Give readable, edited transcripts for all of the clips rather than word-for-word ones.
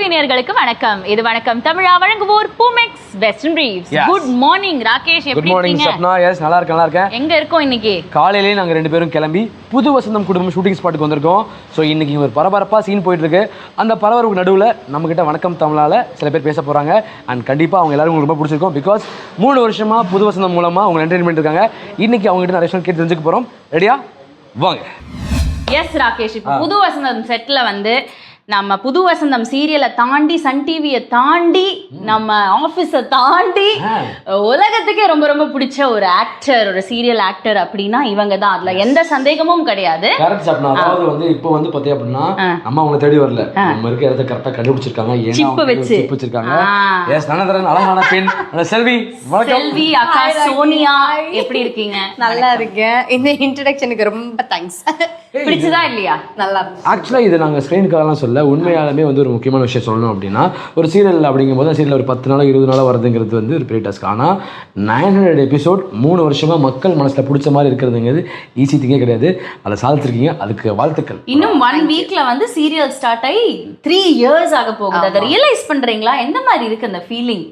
TV நேயர்களுக்கு வணக்கம். இது வணக்கம் தமிழா வழங்குவோர் Boomex western briefs. Good morning Rakesh, எப்படி இருக்கீங்க? Good morning Sapna. எஸ், நல்லா இருக்கேன். எங்க இருக்கோம் இன்னைக்கு? காலையிலேயே நாங்கள் 2 பேரும் கிளம்பி புது வசந்தம் குடும்பம் ஷூட்டிங் ஸ்பாட்டுக்கு வந்திருக்கோம். ஸோ இன்னைக்கு ஒரு பரபரப்பாக சீன் போயிட்டு இருக்கு. அந்த பரபரப்பு நடுவில் நம்மகிட்ட வணக்கம் தமிழால் சில பேர் பேச போகிறாங்க. அண்ட் கண்டிப்பாக அவங்க எல்லாரும் உங்களுக்கு ரொம்ப பிடிச்சிருக்கும். பிகாஸ் 3 வருஷமாக புது வசந்தம் மூலமாக அவங்க என்டர்டைன்மெண்ட் இருக்காங்க. இன்னைக்கு அவங்ககிட்ட நிறைய விஷயம் கேட்டு தெரிஞ்சுக்க போகிறோம். ரெடியா? வாங்க. எஸ் ராகேஷ், இப்போ புது வசந்தம் செட்டில் வந்து நம்ம புது வசந்தம் சீரியலை தாண்டி சன் டிவியை தாண்டி நம்ம ஆஃபீஸை தாண்டி உலகத்துக்கே ரொம்ப ரொம்ப பிடிச்ச ஒரு ஆக்டர், ஒரு சீரியல் ஆக்டர் அப்படின்னா இவங்க தான். அதுல எந்த சந்தேகமும் கிடையாது. அதாவது வந்து இப்போ வந்து பார்த்தீங்க அப்படின்னா நம்ம அவங்க தேடி வரல, நம்ம இருக்க இடத்த கரெக்டாக கண்டுபிடிச்சிருக்காங்க. சிப்பு வச்சிருக்காங்க. எஸ், அழகான பெண் செல்வி. செல்வி அக்கா, சோனியா எப்படி இருக்கீங்க? நல்லா இருக்கேன். இந்த இன்ட்ரடக்ஷனுக்கு ரொம்ப தேங்க்ஸ். பிடிச்சதா இல்லையா? நல்லா இருக்கு. ஆக்சுவலாக இது நாங்கள் ஸ்க்ரீனுக்காகலாம் சொல்ல, உண்மையாலுமே வந்து ஒரு முக்கியமான விஷயம் சொல்லணும் அப்படின்னா, ஒரு சீரியல் அப்படிங்கும்போது சீரியல் ஒரு 10 நாள் 20 நாள் வரதுங்கிறது வந்து ஒரு பெரிய டாஸ்க். ஆனால் 900 எபிசோட் 3 வருஷமாக மக்கள் மனசில் பிடிச்ச மாதிரி இருக்கிறதுங்கிறது ஈஸி திங்கே கிடையாது. அதை சாதிச்சிருக்கீங்க, அதுக்கு வாழ்த்துக்கள். இன்னும் 1 வீக்ல வந்து சீரியல் ஸ்டார்ட் ஆகி 3 இயர்ஸ் ஆக போகுது. அதை ரியலைஸ் பண்றீங்களா? எந்த மாதிரி இருக்கு அந்த ஃபீலிங்?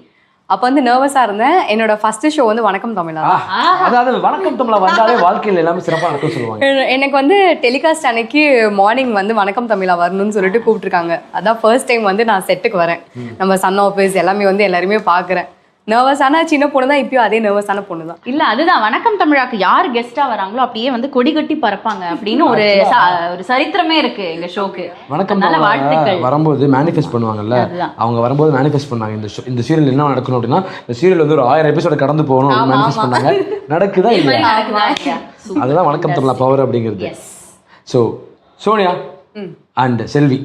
அப்போ வந்து நர்வஸா இருந்தேன். என்னோட ஃபர்ஸ்ட் ஷோ வந்து வணக்கம் தமிழா. அதாவது வணக்கம் தமிழா வந்தாலே வாழ்க்கையில் எல்லாமே சிறப்பாக நடக்கும் சொல்லுவாங்க. எனக்கு வந்து டெலிகாஸ்ட் அன்னைக்கு மார்னிங் வந்து வணக்கம் தமிழா வரணும்னு சொல்லிட்டு கூப்பிட்டுருக்காங்க. அதான் ஃபர்ஸ்ட் டைம் வந்து நான் செட்டுக்கு வரேன். நம்ம சன் ஆஃபீஸ் எல்லாமே வந்து எல்லாருமே பார்க்குறேன். நர்வஸான சின்ன பொண்ணு தான், இப்பயும் அதே நர்வஸான பொண்ணு தான். இல்ல, அதுதான் வணக்கம் தமிழாக்கு யார் கெஸ்டா வராங்களோ அப்படியே வந்து கொடி கட்டி பறப்பாங்க அப்படின்னு ஒரு சரித்திரமே இருக்கு எங்க ஷோக்கு. வணக்கம் வாழ்த்துக்கள். வரும்போது மேனிஃபெஸ்ட் பண்ணுவாங்கல்ல, அவங்க வரும்போது மேனிஃபெஸ்ட் பண்ணாங்க இந்த சீரியல் என்ன நடக்கணும் அப்படின்னா, இந்த சீரியல் வந்து ஒரு 1000 எபிசோட கடந்து போகணும் அப்படின்னு மேனிஃபெஸ்ட் பண்ணாங்க. நடக்குதா இல்லையா? அதுதான் வணக்கம் தமிழா பவர் அப்படிங்கிறது. ஸோ சோனியா அண்ட் செல்வி,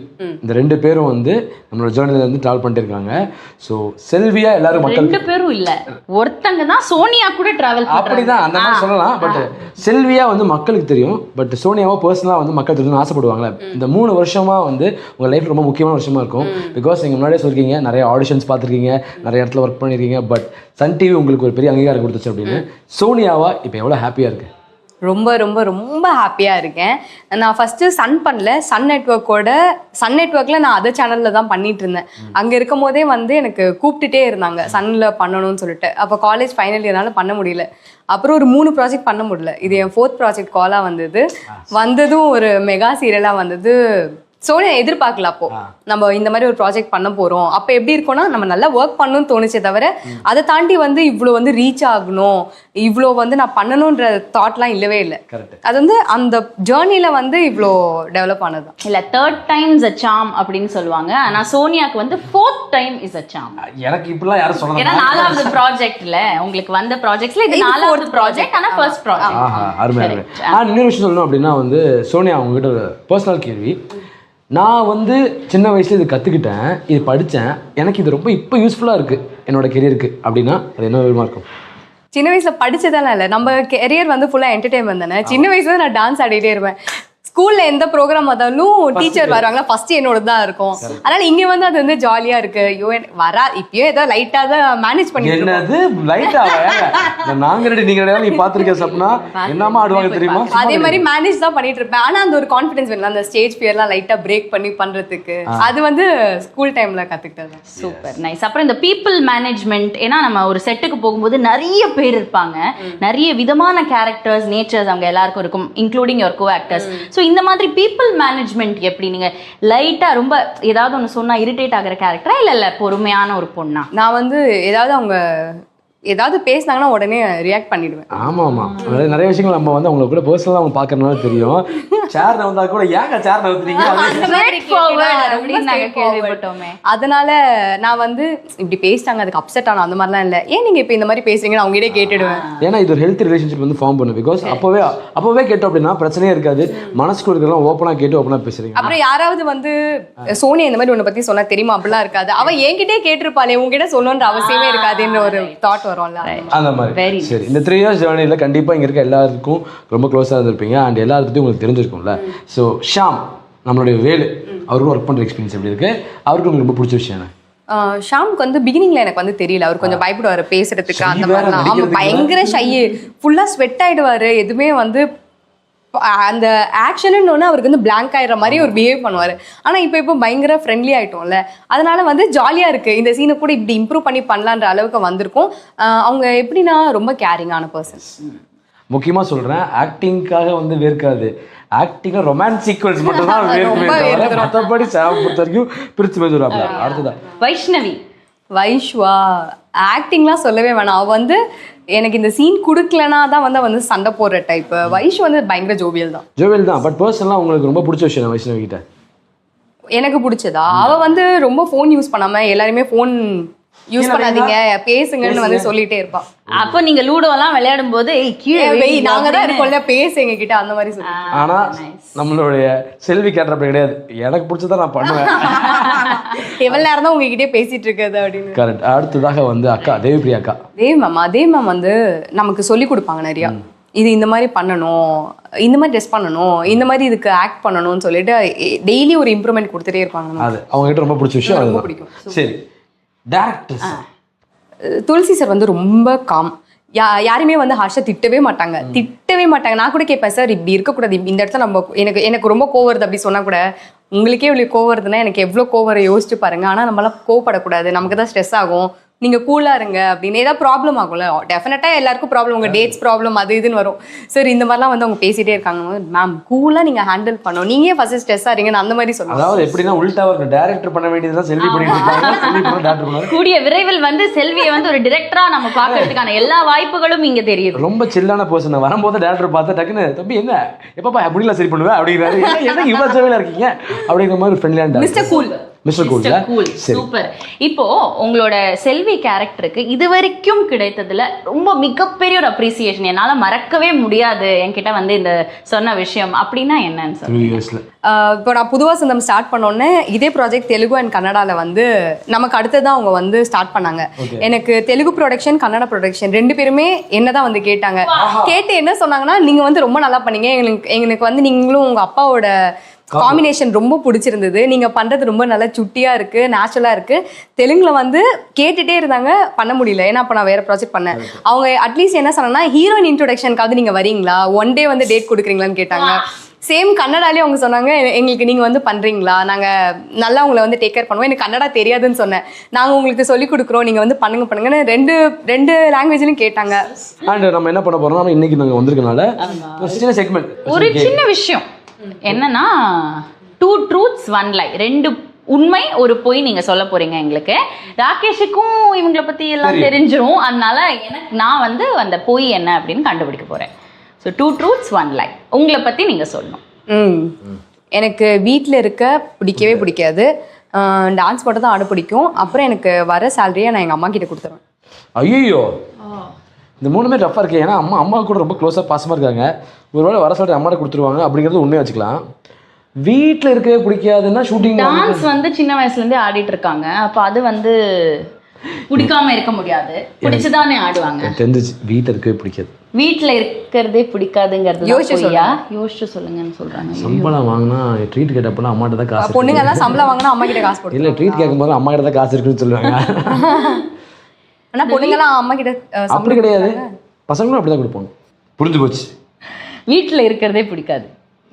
இந்த 2 பேரும் வந்து நம்மளோட ஜேர்னில இருந்து டிராவல் பண்ணிட்டு இருக்காங்க. ஸோ செல்வியா எல்லாரும் மக்கள் 2 பேரும் இல்ல, ஒருத்தங்க தான். சோனியா கூட டிராவல் அப்படிதான் அந்த மாதிரி சொல்லலாம். பட் செல்வியா வந்து மக்களுக்கு தெரியும், பட் சோனியாவோ பர்சனலா வந்து மக்கள் தெரியும் ஆசைப்படுவாங்களே. இந்த 3 வருஷமா வந்து உங்க லைஃப் ரொம்ப முக்கியமான வருஷமா இருக்கும். பிகாஸ் நீங்க முன்னாடியே சொல்லிருக்கீங்க, நிறைய ஆடிஷன்ஸ் பார்த்துருக்கீங்க, நிறைய இடத்துல ஒர்க் பண்ணிருக்கீங்க. பட் சன் டிவி உங்களுக்கு ஒரு பெரிய அங்கீகாரம் கொடுத்துச்சு அப்படின்னு. சோனியாவா இப்போ எவ்வளோ ஹாப்பியா இருக்கு? ரொம்ப ரொம்ப ரொம்ப ஹாப்பியாக இருக்கேன். நான் ஃபஸ்ட்டு சன் பண்ணல, சன் நெட்ஒர்க்கில் நான் அதர் சேனலில் தான் பண்ணிட்டு இருந்தேன். அங்கே இருக்கும் போதே வந்து எனக்கு கூப்பிட்டுட்டே இருந்தாங்க சன்னில் பண்ணணும்னு சொல்லிட்டு. அப்போ காலேஜ் ஃபைனல் இயர்னால பண்ண முடியல. அப்புறம் ஒரு 3 ப்ராஜெக்ட் பண்ண முடியல. இது என் 4th ப்ராஜெக்ட் காலாக வந்ததும் ஒரு மெகா சீரியலாக வந்தது. சோனியா எதிர்பார்க்கல. அப்போ நம்ம இந்த மாதிரி ஒரு ப்ராஜெக்ட் பண்ண போறோம், அப்போ எப்படி இருக்கும்னா நம்ம நல்லா ஒர்க் பண்ணணும்னு தோணுச்சே தவிர அதை தாண்டி வந்து இவ்வளோ வந்து ரீச் ஆகணும், இவ்வளோ வந்து நான் பண்ணணுன்ற தாட்லாம் இல்லவே இல்லை. அது வந்து அந்த ஜேர்னில வந்து இவ்வளோ டெவலப் ஆனது இல்ல. 3rd time's a charm அப்படின்னு சொல்லுவாங்க. ஆனா சோனியாக்கு வந்து 4th time is a charm. எனக்கு இப்படிலாம் யாரும் சொல்லலாம். ஏன்னா 4வது ப்ராஜெக்ட்ல உங்களுக்கு வந்த ப்ராஜெக்ட்ல இது 4வது ப்ராஜெக்ட். ஆனா ஃபர்ஸ்ட் ப்ராஜெக்ட். அருமை. இன்னொரு விஷயம் சொல்லணும் அப்படின்னா வந்து சோனியா அவங்ககிட்ட ஒரு பர்சனல் கேள்வி. நான் வந்து சின்ன வயசுல இது கற்றுக்கிட்டேன், இது படித்தேன், எனக்கு இது ரொம்ப இப்போ யூஸ்ஃபுல்லாக இருக்குது என்னோட கெரியருக்கு அப்படின்னா அது என்ன விதமாக இருக்கும்? சின்ன வயசுல படிச்சதெல்லாம் இல்லை, நம்ம கெரியர் வந்து ஃபுல்லாக என்டர்டெயின்மெண்ட் தானே. சின்ன வயசுல நான் டான்ஸ் ஆடிட்டே இருப்பேன். ஸ்கூல்ல எந்த ப்ரோக்ராம் வந்தாலும் டீச்சர் வருவாங்களா, ஃபர்ஸ்ட் என்னோட தான் இருக்கும். அதனால இங்க வந்து அது வந்து ஜாலியா இருக்கு. இப்பயும் ஏதோ லைட்டா தான் மேனேஜ் பண்ணிட்டு என்னது லைட்டா நாங்க ரெடி நீங்க ரெடி நீ பாத்துர்க்க சப்னா என்னமா ஆடுவாங்க தெரியுமா? அதே மாதிரி மேனேஜ் தான் பண்ணிட்டு இருப்பேன். ஆனா அந்த ஒரு கான்ஃபிடன்ஸ் வேணும், அந்த ஸ்டேஜ் ஃபியர்லாம் லைட்டா பிரேக் பண்ணி பண்றதுக்கு. அது வந்து ஸ்கூல் டைம்ல கத்துக்கிட்டது. Super nice. அப்புறம் இந்த பீப்புள் மேனேஜ்மெண்ட், ஏன்னா நம்ம ஒரு செட்டுக்கு போகும்போது நிறைய பேர் இருப்பாங்க, நிறைய விதமான கேரக்டர்ஸ், நேச்சர்ஸ் அவங்க எல்லாருக்கும் இருக்கும், including your co actors. So இந்த மாதிரி பீப்புள் மேனேஜ்மெண்ட் எப்படி? நீங்க லைட்டா ரொம்ப ஏதாவது ஒன்று சொன்னா இரிட்டேட் ஆகிற கேரக்டரா இல்ல பொறுமையான ஒரு பொண்ணா? நான் வந்து அவங்க ஏதாவது பேசினாங்கன்னா உடனே ரியாக்ட் பண்ணிடுவேன். ஆமா நிறைய விஷயங்கள் நம்ம வந்து அவங்க கூட பர்சனலா அவங்க பாக்குறதுனால தெரியும். சேர் நவந்தா கூட ஏங்க சேர் நவத்துறீங்க கேள்விப்பட்டோமே. அதனால நான் வந்து இப்படி பேசிட்டாங்க அதுக்கு அப்செட் ஆன அந்த மாதிரிலாம் இல்லை. ஏன் நீங்க இப்ப இந்த மாதிரி பேசுறீங்கன்னு அவங்க கிட்டே கேட்டுடுவேன். ஏன்னா இது ஒரு ஹெல்த் ரிலேஷன்ஷிப் வந்து ஃபார்ம் பண்ணும். பிகாஸ் அப்பவே கேட்டோம் அப்படின்னா பிரச்சனையே இருக்காது. மனசுக்குள்ள இருக்கலாம் ஓப்பனா கேட்டு ஓப்பனா பேசுறீங்க. அப்புறம் யாராவது வந்து சோனியா இந்த மாதிரி உன்னை பத்தி சொன்னா தெரியுமா அப்படிலாம் இருக்காது. அவ என்கிட்டே கேட்டிருப்பாளே, உங்ககிட்ட சொல்லணுன்ற அவசியமே இருக்காதுன்ற ஒரு தாட். அந்த மாதிரி சரி. இந்த 3 இயர்ஸ் ஜேர்னில கண்டிப்பா இங்க இருக்க எல்லாருக்கும் ரொம்ப க்ளோஸா இருந்திருப்பீங்க அண்ட் எல்லாரும் பத்தி உங்களுக்கு தெரிஞ்சிருக்கும்ல. ஸோ ஷாம் நம்மளுடைய வேலு அவருக்கும் ஒர்க் பண்ற எக்ஸ்பீரியன்ஸ் எப்படி இருக்கு? அவருக்கு உங்களுக்கு ரொம்ப பிடிச்ச விஷயம் என்ன? ஷாமுக்கு வந்து பிகினிங்ல எனக்கு வந்து தெரியல, அவர் கொஞ்சம் பயப்படுவாரு பேசுறதுக்கு, அந்த மாதிரிலாம். ஆமா, பயங்கர ஷை, ஃபுல்லா ஸ்வெட் ஆயிடுவாரு, எதுவுமே வந்து அந்த ஆக்ஷன்னு ஒன்று அவருக்கு வந்து பிளாங்க் ஆயிடுற மாதிரி ஒரு பிஹேவ் பண்ணுவார். ஆனால் இப்போ பயங்கர ஃப்ரெண்ட்லி ஆகிட்டோம்ல, அதனால வந்து ஜாலியாக இருக்குது. இந்த சீனை கூட இப்படி இம்ப்ரூவ் பண்ணி பண்ணலான்ற அளவுக்கு வந்திருக்கும். அவங்க எப்படின்னா ரொம்ப கேரிங்கான பர்சன். முக்கியமாக சொல்கிறேன், ஆக்டிங்காக வந்து வேர்க்காது, ஆக்டிங்காக ரொமான்ஸ் சீக்வன்ஸ் மட்டும் தான் வேர்க்குமே, மற்றபடி சேவை பொறுத்த வரைக்கும் பிரித்து பேசுவாப்ல. அடுத்ததான் வைஷ்வா ஆக்டிங்லாம் சொல்லவே வேணாம். அவள் வந்து எனக்கு இந்த சீன் கொடுக்கலனா தான் வந்து சண்டை போடுற டைப். வைஷ் வந்து பயங்கர ஜோவியல் தான். பட் பர்சனலாக உங்களுக்கு ரொம்ப பிடிச்ச விஷயம் வைஷ்ணவி கிட்ட எனக்கு பிடிச்சதா, அவ வந்து ரொம்ப ஃபோன் யூஸ் பண்ணாம எல்லாருமே ஃபோன் யூஸ் பண்ணாதீங்க பேசுங்கன்னு வந்து சொல்லிட்டே இருப்பா. அப்போ நீங்க லூடோ எல்லாம் விளையாடும் போது நாங்க தான் இருக்கோம்ல பேசு எங்க கிட்ட அந்த மாதிரி சொல்லி. ஆனா நம்மளுடைய செல்வி கேட்டப்ப கிடையாது, எனக்கு பிடிச்சதான் நான் பண்ணுவேன், எவ்வளவு நேரம் தான் உங்ககிட்டயே பேசிட்டு இருக்குது அப்படின்னு. கரெக்ட். அடுத்ததாக வந்து அக்கா தேவிப்ரியா அக்கா. தேவ் மேம் வந்து நமக்கு சொல்லி கொடுப்பாங்க நிறையா. இது இந்த மாதிரி பண்ணணும், இந்த மாதிரி ட்ரெஸ் பண்ணணும், இந்த மாதிரி இதுக்கு ஆக்ட் பண்ணணும்னு சொல்லிட்டு டெய்லி ஒரு இம்ப்ரூவ்மெண்ட் கொடுத்துட்டே இருப்பாங்க. அது அவங்க கிட்ட ரொம்ப பிடிச்ச விஷயம். ரொம்ப பிடிக்கும். சரி, டைரக்டர்ஸ். துளசி சார் வந்து ரொம்ப காம். யாருமே வந்து ஹார்ஷா திட்டவே மாட்டாங்க. நான் கூட கேட்பேன், சார் இப்படி இருக்கக்கூடாது, இந்த இடத்துல நம்ம எனக்கு ரொம்ப கோவம் வருது அப்படி சொன்னா கூட, உங்களுக்கே இவ்வளோ கோவம் வருதுன்னா எனக்கு எவ்வளோ கோவம் யோசிச்சு பாருங்க. ஆனால் நம்மளாம் கோவப்படக்கூடாது, நமக்கு தான் ஸ்ட்ரெஸ் ஆகும், நீங்க கூலா இருங்க அப்படின்னு. ஏதாவது ப்ராப்ளம் ஆகும்ல, டெஃபினட்டா எல்லாருக்கும் ப்ராப்ளம், உங்க டேட்ஸ் ப்ராப்ளம் அது இதுன்னு வரும். சார் இந்த மாதிரிலாம் வந்து அவங்க பேசிட்டே இருக்காங்க, மேம் கூலா நீங்க ஹேண்டில் பண்ணணும், நீங்க ஃபர்ஸ்ட் ஸ்ட்ரெஸ் ஆறீங்கன்னு அந்த மாதிரி சொல்லுவாங்க. அதாவது எப்படின்னா உல்டாவா இருக்கு, டைரக்டர் பண்ண வேண்டியதுதான் செல்வி பண்ணிட்டு இருக்காங்க, செல்வி பண்ண டைரக்டர் பண்ணாரு. கூடிய விரைவில் வந்து செல்வியை வந்து ஒரு டைரக்டரா நம்ம பார்க்கிறதுக்கான எல்லா வாய்ப்புகளும் இங்க தெரியுது. ரொம்ப சில்லான பர்சன். வரும்போது டைரக்டர் பார்த்தா டக்குன்னு தம்பி என்ன எப்பப்பா அப்படிலாம் சரி பண்ணுவேன் அப்படிங்கிறாரு, என்ன இவ்வளவு சேவையில இருக்கீங்க அப்படிங்கிற மாதிரி ஃப்ரெண்ட்லியா மிஸ்டர் கூல். சூப்பர். இப்போ உங்களோட செல்வி கேரக்டருக்கு இது வரைக்கும் கிடைத்ததுல ரொம்ப மிகப்பெரிய ஒரு அப்ரிசியேஷன், என்னால மறக்கவே முடியாது என்கிட்ட வந்து இந்த சொன்ன விஷயம் அப்படின்னா என்னன்னு சொல்லுங்க. இப்போ நான் புது வசந்தம் ஸ்டார்ட் பண்ணோன்னே இதே ப்ராஜெக்ட் தெலுங்கு அண்ட் கன்னடாவில் வந்து நமக்கு அடுத்ததான் அவங்க வந்து ஸ்டார்ட் பண்ணாங்க. எனக்கு தெலுங்கு ப்ரொடக்ஷன் கன்னடா ப்ரொடக்ஷன் ரெண்டு பேருமே என்னதான் வந்து கேட்டாங்க. கேட்டு என்ன சொன்னாங்கன்னா, நீங்க வந்து ரொம்ப நல்லா பண்ணீங்க, எங்களுக்கு வந்து நீங்களும் உங்க அப்பாவோட காம்பினேஷன் ரொம்ப பிடிச்சிருந்தது, நீங்க பண்றது ரொம்ப நல்லா சுட்டியா இருக்கு, நேச்சுரலா இருக்கு. தெலுங்குல வந்து கேட்டுட்டே இருந்தாங்க, பண்ண முடியல, ஏன்னா அப்ப நான் வேற ப்ராஜெக்ட் பண்ணேன். அவங்க அட்லீஸ்ட் என்ன சொன்னாங்கன்னா, ஹீரோயின் இன்ட்ரோடக்ஷனுக்காவது நீங்க வரீங்களா, ஒன் டே வந்து டேட் கொடுக்குறீங்களான்னு கேட்டாங்க. சேம் கன்னடாலேயே அவங்க சொன்னாங்க, எங்களுக்கு நீங்க வந்து பண்றீங்களா, நாங்க நல்லா உங்களை வந்து டேக் கேர் பண்ணுவோம். எனக்கு கன்னடா தெரியாதுன்னு சொன்னேன், நாங்க உங்களுக்கு சொல்லி கொடுக்குறோம், நீங்க வந்து பண்ணுங்கன்னு ரெண்டு லாங்குவேஜ்லயும் கேட்டாங்க. அண்ட் நம்ம என்ன பண்ண போறோம், இன்னைக்கு நாங்க வந்திருக்கனால ஒரு சின்ன செக்மெண்ட், ஒரு சின்ன விஷயம் என்னன்னா 2 truths 1 lie, 2 உண்மை ஒரு பொய் நீங்க சொல்ல போறீங்க. எங்களுக்கு ராகேஷுக்கும் இவங்களை பத்தி எல்லாம் தெரிஞ்சிரும், அதனால நான் வந்து அந்த பொய் என்ன அப்படின்னு கண்டுபிடிக்க போறேன். ஸோ 2 truths 1 lie, உங்களை பத்தி நீங்க சொல்லணும். எனக்கு வீட்டில் இருக்க பிடிக்கவே பிடிக்காது, டான்ஸ் மட்டும் தான் ஆட பிடிக்கும். அப்புறம் எனக்கு வர சேலரியை நான் எங்கள் அம்மா கிட்ட கொடுத்துருவேன். ஐயோ, இந்த மூணுமே டஃப்பாக இருக்கு. ஏன்னா அம்மா கூட ரொம்ப க்ளோஸாக பாசமாக இருக்காங்க, ஒருவேளை வர சொல்லிட்டு அம்மாட்ட கொடுத்துருவாங்க அப்படிங்கிறது உண்மையாக வச்சுக்கலாம். வீட்டில் இருக்கவே பிடிக்காதுன்னா ஷூட்டிங் டான்ஸ் வந்து சின்ன வயசுலேருந்தே ஆடிட்டு இருக்காங்க, அப்போ அது வந்து பிடிக்காம இருக்க முடியாது, பிடிச்சுதானே ஆடுவாங்க. தெரிஞ்சிச்சு, வீட்டில் இருக்கவே பிடிக்காது, வீட்டில் இருக்கிறதே பிடிக்காதுங்கிறது யோசிச்சு சொல்லுங்கன்னு சொல்றாங்க. சம்பளம் வாங்கினா ட்ரீட் கேட்டப்பெல்லாம் அம்மாட்ட தான் காசு, பொண்ணுங்க எல்லாம் சம்பளம் வாங்கினா அம்மா கிட்ட காசு போட்டு, இல்லை ட்ரீட் கேட்கும்போது அம்மா கிட்ட தான் காசு இருக்குன்னு சொல்லுவாங்க. ஆனால் பொண்ணுங்கெல்லாம் அம்மா கிட்ட அப்படி கிடையாது, பசங்களும் அப்படிதான் கொடுப்பாங்க. புரிஞ்சு போச்சு, வீட்டில் இருக்கிறதே பிடிக்காது,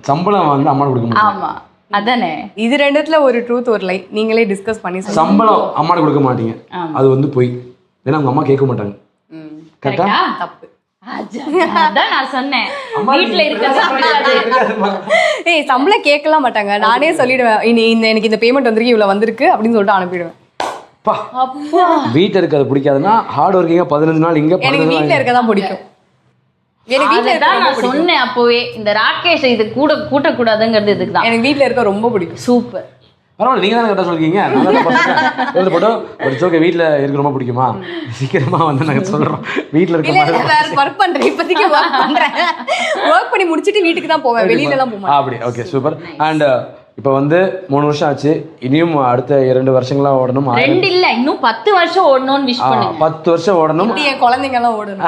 சம்பளம் வந்து அம்மா கொடுக்க முடியும். ஆமா அதானே, இது ரெண்டுத்துல ஒரு ட்ரூத் ஒரு லை, நீங்களே டிஸ்கஸ் பண்ணி. சம்பளம் அம்மா கொடுக்க மாட்டீங்க, அது வந்து போய், ஏன்னா அவங்க அம்மா கேட்க மாட்டாங்க. கரெக்டா? தப்பு. அதான் நான் சொன்னேன், வீட்ல இருக்கிறது. ஏய், சம்பளம் கேட்கலாம் மாட்டாங்க, நானே சொல்லிடுவேன், எனக்கு இந்த பேமெண்ட் வந்திருக்கு, இவ்வளவு வந்திருக்கு அப்படின்னு சொல்லிட்டு அனுப்பிடுவேன். வீட்டில் இருக்கிறது பிடிக்காதுன்னா ஹார்ட் ஒர்க்கிங்கா 15 நாள் இங்க, எனக்கு வீட்டில் இருக்கதான் பிடிக்கும். எனக்கு வீட்ல இருக்க நான் சொன்னேன் அப்பவே, இந்த ராகேஷ் இது கூட்டக்கூடாதுங்கிறது இதுக்கு தான். எனக்கு வீட்ல இருக்க ரொம்ப பிடிக்கும். சூப்பர், பரவாயில்ல, நீங்க தானே கரெக்டாக சொல்லிருக்கீங்க. போட்டோம் ஒரு ஜோக்க வீட்டில் இருக்க ரொம்ப பிடிக்குமா, சீக்கிரமா வந்து நாங்கள் சொல்றோம். வீட்டில் இருக்க வேற ஒர்க் பண்றேன், இப்போதைக்கு ஒர்க் பண்ணி முடிச்சுட்டு வீட்டுக்கு தான் போவேன், வெளியில எல்லாம் போவேன். அப்படி ஓகே, சூப்பர். அண்ட் இப்போ வந்து 3 வருஷம் ஆச்சு, இனியும் அடுத்த 2 வருஷங்களா ஓடணும். 2 இல்ல இன்னும் 10 வருஷம் ஓடணும்னு விஷ் பண்ணுங்க. 10 வருஷம் ஓடணும். என் குழந்தைங்க எல்லாம் ஓடணும்.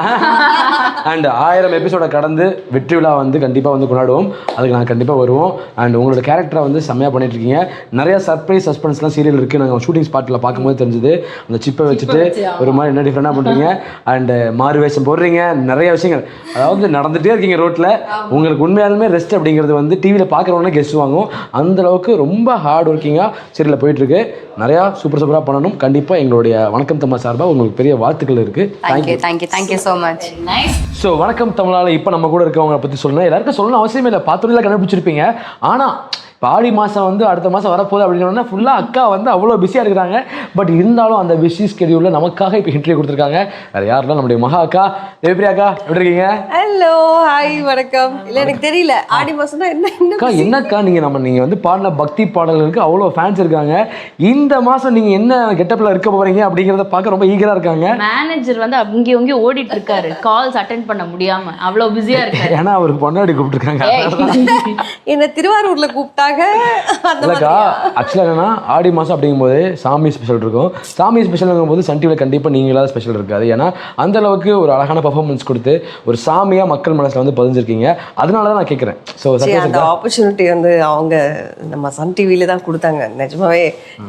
அண்ட் 1000 எபிசோட கடந்து வெற்றி விழா வந்து கண்டிப்பா வந்து கொண்டாடுவோம். அதுக்கு நாங்கள் கண்டிப்பா வருவோம். அண்ட் உங்களோட கேரக்டரை வந்து செம்மையா பண்ணிட்டு இருக்கீங்க. நிறைய சர்ப்ரைஸ் சஸ்பென்ஸ்லாம் சீரியல் இருக்கு. நாங்கள் ஷூட்டிங் ஸ்பாட்ல பார்க்கும்போது தெரிஞ்சது. அந்த சிப்பை வச்சுட்டு ஒரு மாதிரி என்ன டிஃப்ரெண்டாக பண்றீங்க. அண்ட் மாறு வேஷம் போடுறீங்க. நிறைய விஷயங்கள் அதாவது நடந்துட்டே இருக்கீங்க ரோட்ல. உங்களுக்கு உண்மையாலுமே ரெஸ்ட் அப்படிங்கிறது வந்து டிவியில் பார்க்குறவங்க கெஸ்ட் வாங்குவோம். அந்த அளவுக்கு ரொம்ப ஹார்ட் ஒர்க்கிங்காக சீரியலில் போயிட்டு இருக்கு. நிறையா சூப்பராக பண்ணணும். கண்டிப்பாக எங்களுடைய வணக்கம் தமிழ் சார்பாக உங்களுக்கு பெரிய வாழ்த்துக்கள் இருக்கு. Thank you so much. ஸோ வணக்கம் தமிழால் இப்போ நம்ம கூட இருக்கவங்களை பற்றி சொல்லணும். எல்லாருக்கும் சொல்லணும் அவசியமே இல்லை, பார்த்துலாம் கண்டுபிடிச்சிருப்பீங்க. ஆனால் இப்போ ஆடி மாதம் வந்து அடுத்த மாதம் வரப்போகுது அப்படின்னா ஃபுல்லாக அக்கா வந்து அவ்வளோ பிஸியாக இருக்கிறாங்க. பட் இருந்தாலும் அந்த பிஸி ஸ்கெடியூலில் நமக்காக இப்போ இன்டர்வியூ கொடுத்துருக்காங்க. வேறு யாருன்னா நம்முடைய மகா அக்கா. தேவிப்ரியா அக்கா, எப்படி இருக்கீங்க? ஹலோ, ஹாய், வணக்கம். இல்லை எனக்கு தெரியல ஆடி மாதம் தான் அக்கா. என்னக்கா நீங்கள் வந்து பாடின பக்தி பாடல்களுக்கு அவ்வளோ ஃபேன்ஸ் இருக்காங்க. இந்த மாதம் நீங்கள் என்ன கெட்டப்பில் இருக்க போகிறீங்க அப்படிங்கிறத பார்க்க ரொம்ப ஈகராக இருக்காங்க. மேனேஜர் வந்து அங்கே ஓடிட்டு இருக்காரு, கால்ஸ் அட்டென்ட் பண்ண முடியாம அவ்வளோ பிஸியா இருக்காரு. ஏன்னா அவருக்கு பொன்னாடி கூப்பிட்டுருக்காங்க. என்ன திருவாரூர்ல கூப்பிட்டாங்க. இல்லக்கா, ஆக்சுவலாக என்னன்னா ஆடி மாதம் அப்படிங்கும்போது சாமி ஸ்பெஷல் இருக்கும். சாமி ஸ்பெஷல்ங்கும் போது சன் டிவியில் கண்டிப்பாக நீங்களாவது ஸ்பெஷல் இருக்காது. ஏன்னா அந்த அளவுக்கு ஒரு அழகான பர்ஃபார்மன்ஸ் கொடுத்து ஒரு சாமியாக மக்கள் மனசில் வந்து பதிஞ்சிருக்கீங்க. அதனால தான் நான் கேட்குறேன். ஸோ அந்த ஆப்பர்ச்சுனிட்டி வந்து அவங்க நம்ம சன் டிவியில தான் கொடுத்தாங்க. நிஜமாவே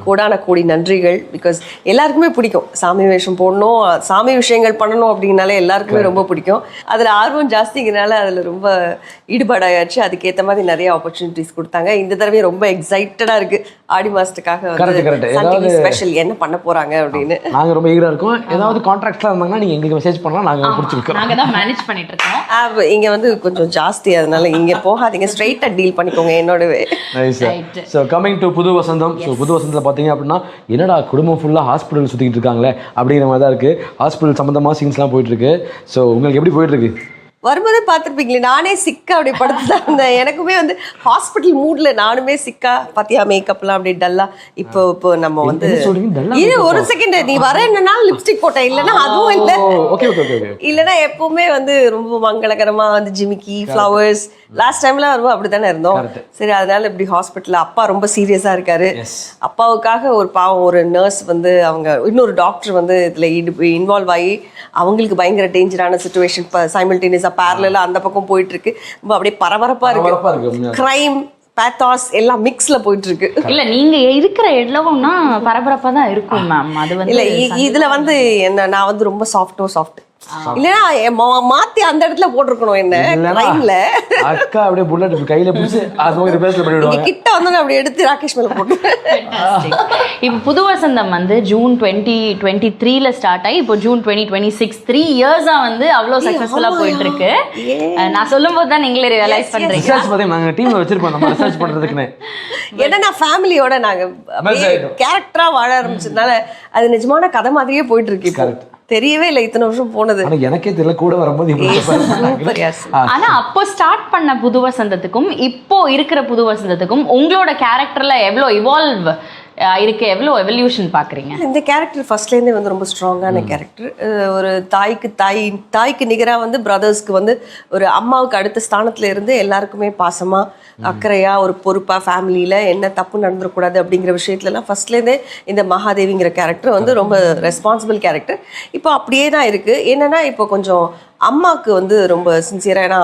கோடான கோடி நன்றிகள். பிகாஸ் எல்லாருக்குமே பிடிக்கும் சாமி வேஷம் போடணும், சாமி விஷயங்கள் பண்ணணும் அப்படின்னாலே எல்லாருக்குமே ரொம்ப பிடிக்கும். அதில் ஆர்வம் ஜாஸ்திங்கிறனால அதில் ரொம்ப ஈடுபாடாயாச்சு. அதுக்கேற்ற மாதிரி நிறைய ஆப்பர்ச்சுனிட்டிஸ் கொடுத்தாங்க. இந்த தடவை ரொம்ப எக்ஸைட்டடா இருக்கு ஆடி மாசத்துக்காக ஸ்பெஷல் என்ன பண்ண போறாங்க அப்படின்னு. நாங்க ரொம்ப ஈகரா இருக்கோம். ஏதாவது கான்ட்ராக்ட்லாம் இருந்தாங்கன்னா நீங்க எங்களுக்கு மெசேஜ் பண்ணலாம், நாங்க புடிச்சிருக்கோம். நாங்க தான் மேனேஜ் பண்ணிட்டு இருக்கோம். இங்க வந்து கொஞ்சம் ஜாஸ்தி, அதனால இங்க போகாதீங்க, ஸ்ட்ரைட்டா டீல் பண்ணிக்கோங்க என்னோடவே. ஸோ கமிங் டு புது வசந்தம். ஸோ புது வசந்தத்தில் பார்த்தீங்க அப்படின்னா என்னடா குடும்பம் ஃபுல்லாக ஹாஸ்பிட்டல் சுற்றிக்கிட்டு இருக்காங்களே அப்படிங்கிற மாதிரி தான் இருக்குது. ஹாஸ்பிட்டல் சம்மந்தமாக சீன்ஸ்லாம் போயிட்டுருக்கு. ஸோ உங்களுக்கு எப்படி போயிட்டுருக்கு? வரும்போதே பார்த்துருப்பீங்களே, நானே சிக்கா அப்படி படுத்து தான் இருந்தேன். எனக்குமே வந்து ஹாஸ்பிட்டல் மூட்ல நானுமே சிக்கா பாத்தியா, மேக்கப்லாம் அப்படி டல்லா. இப்போ நம்ம வந்து இது ஒரு செகண்ட், நீ வர என்னன்னா லிப்ஸ்டிக் போட்டேன், இல்லைன்னா அதுவும் இல்லை, இல்லைன்னா எப்பவுமே வந்து ரொம்ப மங்களகரமா வந்து ஜிமிக்கி ஃப்ளவர்ஸ். லாஸ்ட் டைம்லாம் வருவோம் அப்படி தானே இருந்தோம். சரி, அதனால இப்படி ஹாஸ்பிட்டல் அப்பா ரொம்ப சீரியஸா இருக்காரு. அப்பாவுக்காக ஒரு பாவம் ஒரு நர்ஸ் வந்து அவங்க இன்னொரு டாக்டர் வந்து இதுல இன்வால்வ் ஆகி அவங்களுக்கு பயங்கர டேஞ்சரான சுச்சுவேஷன் சைமல்டேனியஸா பேரலா அந்த பக்கம் போயிட்டு இருக்கு. ரொம்ப அப்படியே பரபரப்பா இருக்கு. கிரைம் பேத்தாஸ் எல்லாம் மிக்ஸ்ல போயிட்டு இருக்கு. இல்ல நீங்க இருக்கிற இடம்னா பரபரப்பா தான் இருக்கும் மேம். அது வந்து இல்ல இதுல வந்து என்ன, நான் வந்து ரொம்ப சாஃப்ட் இல்லைன்னா மாத்தி அந்த இடத்துல போட்டிருக்கணும். என்ன லைன்ல அக்கா அப்படியே புல்லட் கையில பிடிச்சு அது ஒரு பேஸ்ல பண்ணிடுவாங்க. கிட்ட வந்து அப்படியே எடுத்து ராகேஷ் மேல போட்டு. இப்போ புது வசந்தம் வந்து ஜூன் 2023ல ஸ்டார்ட் ஆகி இப்போ ஜூன் 2026 3 இயர்ஸா வந்து அவ்வளவு சக்சஸ்ஃபுல்லா போயிட்டு இருக்கு. நான் சொல்லும்போது தான் நீங்களே ரியலைஸ் பண்றீங்க. ரிசர்ச் பண்ணி நாங்க டீம்ல வச்சிருப்போம் நம்ம ரிசர்ச் பண்றதுக்குனே. ஏன்னா நான் ஃபேமிலியோட நாங்க கேரக்டரா வாழ ஆரம்பிச்சதுனால அது நிஜமான கதை மாதிரியே போயிட்டு இருக்கு. தெரியவே இல்லை இத்தனை வருஷம் போனது. எனக்கே தெரியல கூட வரும்போது. ஆனா அப்போ ஸ்டார்ட் பண்ண புது வசந்தத்துக்கும் இப்போ இருக்கிற புது வசந்தத்துக்கும் உங்களோட கேரக்டர்ல எவ்வளவு இவால்வ் இருக்கு, எவ்வளோ எவல்யூஷன் பார்க்குறீங்க? இந்த கேரக்டர் ஃபர்ஸ்ட்லேருந்தே வந்து ரொம்ப ஸ்ட்ராங்கான கேரக்டர். ஒரு தாய்க்கு நிகராக வந்து பிரதர்ஸ்க்கு வந்து ஒரு அம்மாவுக்கு அடுத்த ஸ்தானத்தில் இருந்து எல்லாருக்குமே பாசமாக அக்கறையாக ஒரு பொறுப்பாக ஃபேமிலியில் என்ன தப்பு நடந்துடக்கூடாது அப்படிங்கிற விஷயத்துலலாம் ஃபர்ஸ்ட்லேருந்தே இந்த மகாதேவிங்கிற கேரக்டர் வந்து ரொம்ப ரெஸ்பான்சிபிள் கேரக்டர். இப்போ அப்படியே தான் இருக்குது. என்னென்னா இப்போ கொஞ்சம் அம்மாவுக்கு வந்து ரொம்ப சின்சியராக, ஏன்னா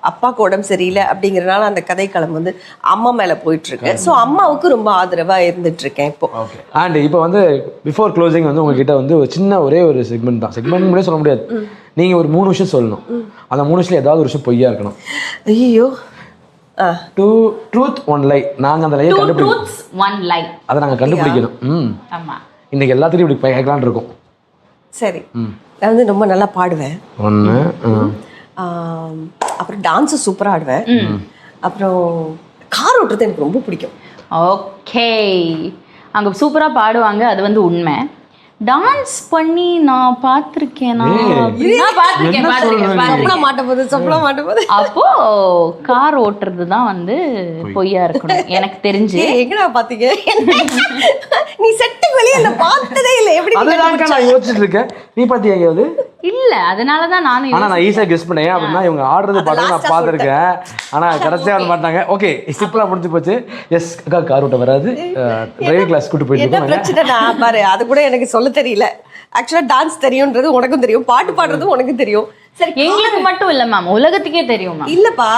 அப்பாவுக்கு உடம்பு சரியில்லை அப்படிங்கிறனால அந்த கதைக்களம் வந்து அம்மா மேலே போயிட்டுருக்கு. ஸோ அம்மாவுக்கு ரொம்ப ஆதரவாக இருந்துகிட்ருக்கேன் இப்போ. ஓகே. அண்ட் இப்போ வந்து பிஃபோர் க்ளோசிங் வந்து உங்ககிட்ட வந்து ஒரு சின்ன ஒரே ஒரு செக்மெண்ட் தான். செக்மெண்ட் முடியே சொல்ல முடியாது. நீங்கள் ஒரு 3 விஷயம் சொல்லணும். அந்த 3 விஷயம் ஏதாவது ஒரு விஷயம் பொய்யா இருக்கணும். ஐயோ, 2 ட்ரூத் 1 லை. நாங்கள் அந்த லையை கண்டுபிடிக்கணும். அதை நாங்கள் கண்டுபிடிக்கணும். இன்னைக்கு எல்லாத்துலையும் இப்படி கேட்கலான் இருக்கோம். சரி, நான் வந்து ரொம்ப நல்லா பாடுவேன். அப்புறம் டான்ஸு சூப்பராக ஆடுவேன். அப்புறம் கார் ஓட்டுறது எனக்கு ரொம்ப பிடிக்கும். ஓகே, அங்கே சூப்பராக பாடுவாங்க, அது வந்து உண்மை. டான்ஸ் பண்ணி நான் பார்த்துருக்கேன். அப்போ கார் ஓட்டுறது தான் வந்து பொய்யா இருக்கணும் எனக்கு தெரிஞ்சு. எங்கடா பாத்தீங்க? நீ செட்டுக்கு வெளியே என்ன பார்த்ததே இல்லை. எப்படி நான் யோசிச்சுட்டு இருக்கேன். நீ பாத்தியா எங்கேயாவது? இல்ல அதனாலதான் நானும் ஆனா நான் ஈஸியா கெஸ் பண்ணேன் அப்படின்னா இவங்க ஆடுறது பார்த்தா நான் பார்த்துருக்கேன் ஆனா கடைசியா வர மாட்டாங்க ஓகே சிம்பிளா முடிஞ்சு போச்சு எஸ் அக்கா கார் ஓட்ட வராது டிரைவிங் கிளாஸ் கூட்டு போயிட்டு என்ன இருக்காங்க பிரச்சனைனா பாரு அது கூட எனக்கு சொல்ல தெரியல ஆக்சுவலா டான்ஸ் தெரியும்ன்றது உனக்கும் தெரியும் பாட்டு பாடுறதும் உனக்கும் தெரியும் சரி எங்களுக்கு மட்டும் இல்ல மேம் உலகத்துக்கே தெரியும் மேம் இல்லப்பா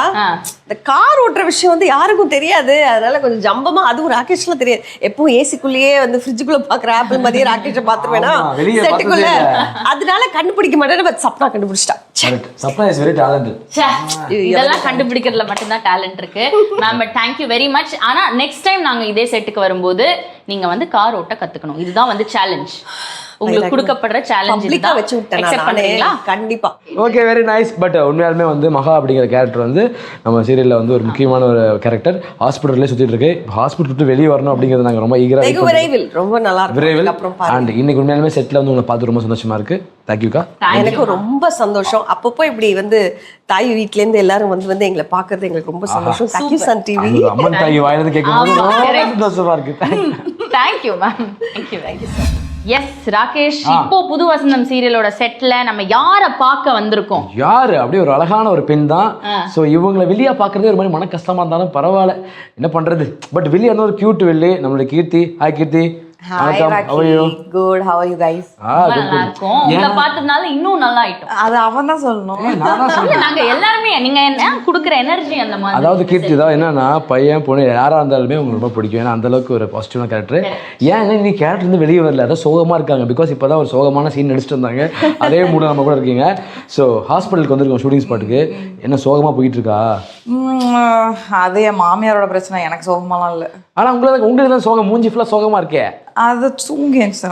இந்த கார் ஓட்டுற விஷயம் வந்து யாருக்கும் தெரியாது அதனால கொஞ்சம் ஜம்பமா அதுவும் ராகேஷ்லாம் தெரியாது எப்பவும் ஏசிக்குள்ளேயே வந்து ஃப்ரிட்ஜுக்குள்ள பாக்குற ஆப்பிள் மாதிரியே ராகேஷை பாத்துருவேனா ஆமா, வெளிய செட்டுக்குள்ள பார்த்ததே அதனால கண்டுபிடிக்க மாட்டேன் பட் சப்னா கண்டுபிடிச்சிட்டா சப்னா இஸ் வெரி டேலண்டட் ச்சே, இதெல்லாம் கண்டுபிடிக்கிறதுல மட்டும்தான் டேலண்ட் இருக்கு ma'am but thank you very much ஆனா நெக்ஸ்ட் டைம் நாங்க இதே செட்டுக்கு வரும்போது நீங்க வந்து கார் ஓட்ட கத்துக்கணும் இதுதான் வந்து சேலஞ்ச் உங்களுக்கு கொடுக்கப்படுற சேலஞ்ச் பப்ளிக்கா வச்சு விட்டேன் அக்செப்ட் நானே பண்றீங்களா கண்டிப்பா ஓகே வெரி நைஸ் பட் உண்மையாலுமே வந்து மகா அப்படிங்கிற கேரக்டர் வந்து நம்ம சீரியல்ல வந்து ஒரு முக்கியமான ஒரு கேரக்டர் ஹாஸ்பிட்டல்லே சுத்திட்டு இருக்கு ஹாஸ்பிட்டல் விட்டு வெளியே வரணும் அப்படிங்கிறது நாங்க ரொம்ப ஈகரா வெகு விரைவில் ரொம்ப நல்லா விரைவில் இருக்கும் அப்புறம் பாரு அண்ட் இன்னைக்கு உண்மையாலுமே செட்ல வந்து உங்களை பார்த்து ரொம்ப சந்தோஷமா இருக்கு தேங்க்யூக்கா எனக்கு ரொம்ப சந்தோஷம் அப்பப்போ இப்படி வந்து தாய் வீட்ல இருந்து எல்லாரும் வந்து வந்து எங்களை பாக்குறது எங்களுக்கு ரொம்ப சந்தோஷம் தேங்க்யூ சன் டிவி அம்மன் தாய் வாயிலிருந்து கேட்கும்போது ரொம்ப சந்தோஷமா இருக்கு thank you ma'am thank you sir yes Rakesh இப்போ புது வசந்தம் சீரியலோட செட்ல நம்ம யார பார்க்க வந்திருக்கோம் யாரு அப்படியே ஒரு அழகான ஒரு பெண் தான் ஸோ இவங்களை வெளியா பார்க்கறதே ஒரு மாதிரி மன கஷ்டமா இருந்தாலும் பரவாயில்ல என்ன பண்றது பட் வெளியே ஒரு கியூட் வெளியே நம்மளுடைய கீர்த்தி hi Keerthi Hi Raki, good. How are you guys? நல்லா இருக்கும் உங்களை பார்த்ததுனால இன்னும் நல்லா ஆயிட்டோம் அது அவன் தான் சொல்லணும். இல்ல, நாங்க எல்லாருமே நீங்க என்ன குடுக்குற எனர்ஜி அந்த மாதிரி அதாவது கீர்த்தி தான் என்னன்னா பையன் பொண்ணு யாரா இருந்தாலுமே உங்களுக்கு ரொம்ப பிடிக்கும் ஏன்னா அந்த அளவுக்கு ஒரு பாசிட்டிவான கேரக்டர் ஏன் நீ கேரக்டர் வந்து வெளியே வரல அதான் சோகமா இருக்காங்க பிகாஸ் இப்பதான் ஒரு சோகமான சீன் நடிச்சிட்டு இருந்தாங்க அதே மூட நம்ம கூட இருக்கீங்க ஸோ ஹாஸ்பிட்டலுக்கு வந்திருக்கோம் ஷூட்டிங் ஸ்பாட்டுக்கு என்ன சோகமா போயிட்டு இருக்கா அது என் மாமியாரோட பிரச்சனை, எனக்கு சோகமாலாம் இல்லை. ஆனா உங்களுக்கு தான் சோகம் மூஞ்சி ஃபுல்லா சோகமா இருக்கே அது தூங்கி எழுந்துச்சு.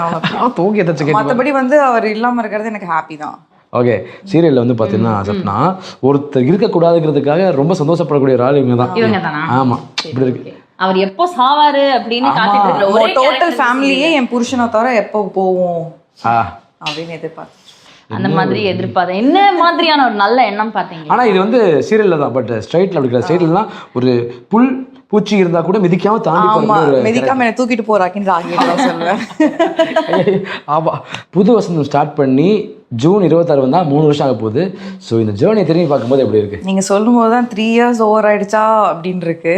தூங்கி எதாச்சும் மற்றபடி வந்து அவர் இல்லாம இருக்கிறது எனக்கு ஹாப்பி தான். ஓகே சீரியல்ல வந்து பாத்தீங்கன்னா சப்னா ஒருத்தர் இருக்கக்கூடாதுங்கிறதுக்காக ரொம்ப சந்தோஷப்படக்கூடிய ஒரு ஆள் இவங்க தான் இவங்க தானா ஆமா இப்படி இருக்கு அவர் எப்போ சாவாரு அப்படின்னு காத்துட்டு இருக்கிற ஒரே டோட்டல் ஃபேமிலியே என் புருஷனை தவிர எப்போ போவோம் அப்படின்னு எதிர்பார்த்து அந்த மாதிரி எதிர்பார்த்தேன் என்ன மாதிரியான ஒரு நல்ல எண்ணம் பாத்தீங்க ஆனா இது வந்து சீரியல்ல தான் பட் ஸ்ட்ரைட்ல அப்படி கிடையாது ஸ்ட்ரைட்லாம் ஒரு புல் பூச்சி இருந்தா கூட மிதிக்காம தாண்டி ஆமா போறது ஒரு மிதிக்காம என்ன தூக்கிட்டு போறாக்கின்னு ராகிட்டு சொல்லுவேன். ஆமா புது வசந்தம் ஸ்டார்ட் பண்ணி ஜூன் 26 வந்தா 3 வருஷம் ஆக போகுது ஸோ இந்த ஜேர்னி திரும்பி பார்க்கும்போது எப்படி இருக்கு நீங்க சொல்லும் போது தான் 3 years ஓவர் ஆயிடுச்சா அப்படின்னு இருக்கு.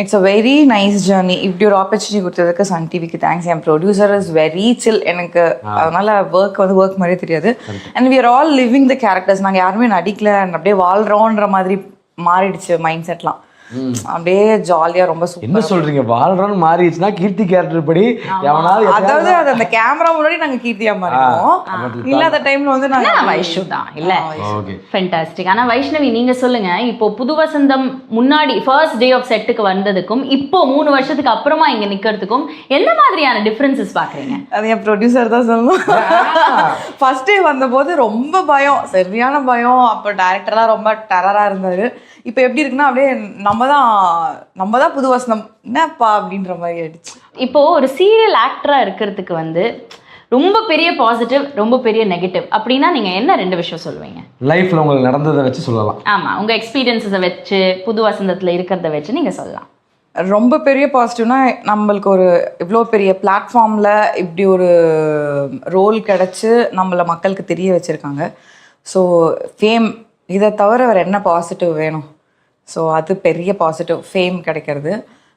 It's a very nice journey. இப்படி ஒரு ஆப்பர்ச்சுனிட்டி கொடுத்ததுக்கு சன் டிவிக்கு தேங்க்ஸ். என் ப்ரொடியூசர் இஸ் வெரி சில். எனக்கு அதனால ஒர்க் மாதிரியே தெரியாது. And we are all living the characters. நாங்க யாருமே நடிக்கல அப்படியே வாழ்றோன்ற மாதிரி மாறிடுச்சு மைண்ட் செட்லாம். அப்படியே ஜாலியா ரொம்ப என்ன சொல்றீங்க வாழ்றோன்னு மாறிடுச்சுன்னா கீர்த்தி கேரக்டர் படி எவனாவது அதாவது அது அந்த கேமரா முன்னாடி நாங்க கீர்த்தியா மாறிடுவோம். இல்லாத டைம்ல வந்து நாங்க வைஷ்ணு தான் இல்ல ஓகே ஃபென்டாஸ்டிக். ஆனா வைஷ்ணவி நீங்க சொல்லுங்க இப்போ புது வசந்தம் முன்னாடி ஃபர்ஸ்ட் டே ஆஃப் செட்டுக்கு வந்ததுக்கும் இப்போ 3 வருஷத்துக்கு அப்புறமா இங்க நிக்கிறதுக்கும் எந்த மாதிரியான டிஃபரன்சஸ் பாக்குறீங்க? அது என் ப்ரொடியூசர் தான் சொல்லணும். ஃபர்ஸ்ட் டே வந்தபோது ரொம்ப பயம், சரியான பயம். அப்போ டைரக்டர்லாம் ரொம்ப டெரரா இருந்தாரு. இப்போ எப்படி இருக்குன்னா அப்படியே நம்ம தான் புது வசந்தம் என்னப்பா அப்படின்ற மாதிரி ஆயிடுச்சு. இப்போ ஒரு சீரியல் ஆக்டரா இருக்கிறதுக்கு வந்து ரொம்ப பெரிய பாசிட்டிவ் ரொம்ப பெரிய நெகட்டிவ் அப்படின்னா நீங்க என்ன 2 விஷயம் சொல்லுவீங்க? லைஃப்ல உங்களுக்கு நடந்ததை வச்சு சொல்லலாம். ஆமா உங்க எக்ஸ்பீரியன்ஸை வச்சு புது வசந்தத்துல இருக்கிறத வச்சு நீங்க சொல்லலாம். ரொம்ப பெரிய பாசிட்டிவ்னா நம்மளுக்கு ஒரு இவ்வளோ பெரிய பிளாட்ஃபார்மில் இப்படி ஒரு ரோல் கிடச்சி நம்மளை மக்களுக்கு தெரிய வச்சுருக்காங்க. ஸோ ஃபேம் இதை தவிர வேறு என்ன பாசிட்டிவ் வேணும்? ஸோ அது பெரிய பாசிட்டிவ் ஃபேம் கிடைக்கிறது.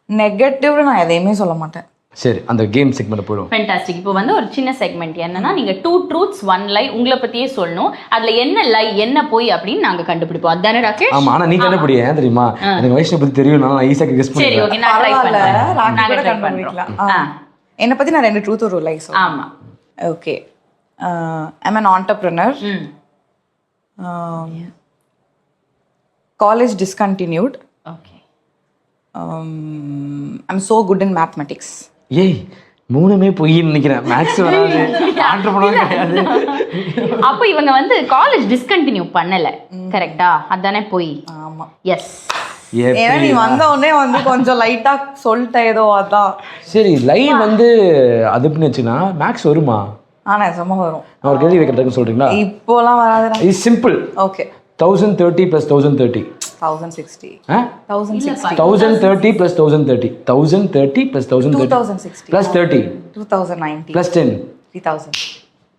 நெகட்டிவ்னு நான் எதையுமே சொல்ல மாட்டேன். சரி அந்த கேம் செக்மெண்ட் போயிடும். ஃபென்டாஸ்டிக். இப்போ வந்து ஒரு சின்ன செக்மெண்ட் என்னன்னா நீங்க 2 truths 1 lie உங்களை பத்தியே சொல்லணும். அதுல என்ன லை என்ன போய் அப்படின்னு நாங்க கண்டுபிடிப்போம். அதானே ராகேஷ்? ஆமா ஆனா நீ கண்டுபிடி ஏன் தெரியுமா எனக்கு வைஷ்ணவி பத்தி தெரியும் நான் ஈஸியா கெஸ் சரி பண்ணிடுவேன். ஓகே நான் ட்ரை பண்றேன். நாங்க ட்ரை கண்டுபிடிக்கலாம். பண்றோம். என்னை பற்றி நான் 2 ட்ரூத் ஒரு லை சொல்லுவேன். ஆமா okay. I'm an entrepreneur. College discontinued. Okay. I'm so good in mathematics. ஏய் 3மே பொய்ன்னு நினைக்கிறேன். மேக்ஸ் வராது ஆண்டர்பிரனர் கிடையாது. அப்போ இவங்க வந்து காலேஜ் டிஸ்கண்டினியூ பண்ணல கரெக்ட்டா? அதானே போய்? ஆமா. எஸ். ஏன்னா நீ வந்த உடனே வந்து கொஞ்சம் லைட்டா சொல்லிட்ட ஏதோ அதான். சரி லைவ் வந்து அது எப்படி வச்சுன்னா மேக்ஸ் வருமா? ஆனா சும்மா வரும். நான் ஒரு கேள்வி கேட்கறதுக்கு சொல்றீங்களா? இப்போலாம் வராதுடா. இது simple. Okay. 1030 + 1030 1060. 1060 1030 + 1030 1030 + 1030 2060 + 30 2090 + 10 3000.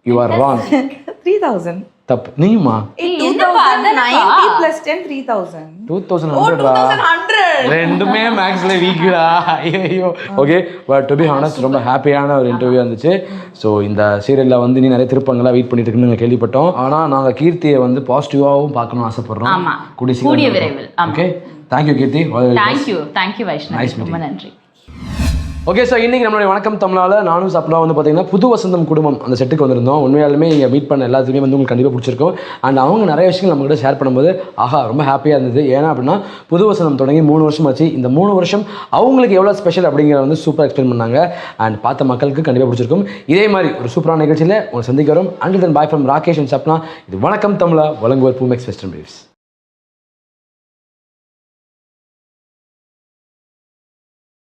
you are wrong. 3000 தப்பு நீமா 2090 plus 10 3000 2100 ரெண்டுமே மேக்ஸ்ல வீக்குடா ஐயோ okay but to be honest ரொம்ப ஹாப்பியான ஒரு இன்டர்வியூ இருந்துச்சு ஸோ இந்த சீரியல்ல வந்து நீ நிறைய திருப்பங்களாக வெயிட் பண்ணிட்டு இருக்குன்னு கேள்விப்பட்டோம் ஆனா நாங்க கீர்த்தியை வந்து பாசிட்டிவாகவும் பார்க்கணும்னு ஆசைப்படுறோம் ஆமா. கூடிய கூடிய விரைவில். ஆமா. ஓகே தேங்க்யூ கீர்த்தி தேங்க்யூ வைஷ்ணவி ரொம்ப நன்றி. ஓகே சார் இன்னைக்கு நம்மளுடைய வணக்கம் தமிழால் நானும் சப்னா வந்து பார்த்தீங்கன்னா புது வசந்தம் குடும்பம் அந்த செட்டுக்கு வந்திருந்தோம். உண்மையாலுமே இங்கே மீட் பண்ண எல்லாத்துக்குமே வந்து உங்களுக்கு கண்டிப்பாக பிடிச்சிருக்கும். அண்ட் அவங்க நிறைய விஷயங்கள் நம்மகிட்ட ஷேர் பண்ணும்போது ஆஹா ரொம்ப ஹாப்பியாக இருந்தது. ஏன்னா அப்படின்னா புது வசந்தம் தொடங்கி 3 வருஷம் ஆச்சு. இந்த 3 வருஷம் அவங்களுக்கு எவ்வளோ ஸ்பெஷல் அப்படிங்கிறத வந்து சூப்பராக எக்ஸ்பிளைன் பண்ணாங்க. அண்ட் பார்த்த மக்களுக்கு கண்டிப்பாக பிடிச்சிருக்கும். இதே மாதிரி ஒரு சூப்பரான நிகழ்ச்சியில் உங்களை சந்திக்க வரும். Until then bye from Rakesh and Sapna. இது வணக்கம் தமிழா வழங்குவர் பூமெக்ஸ் வெஸ்டர்ன் பிரீவ்ஸ்.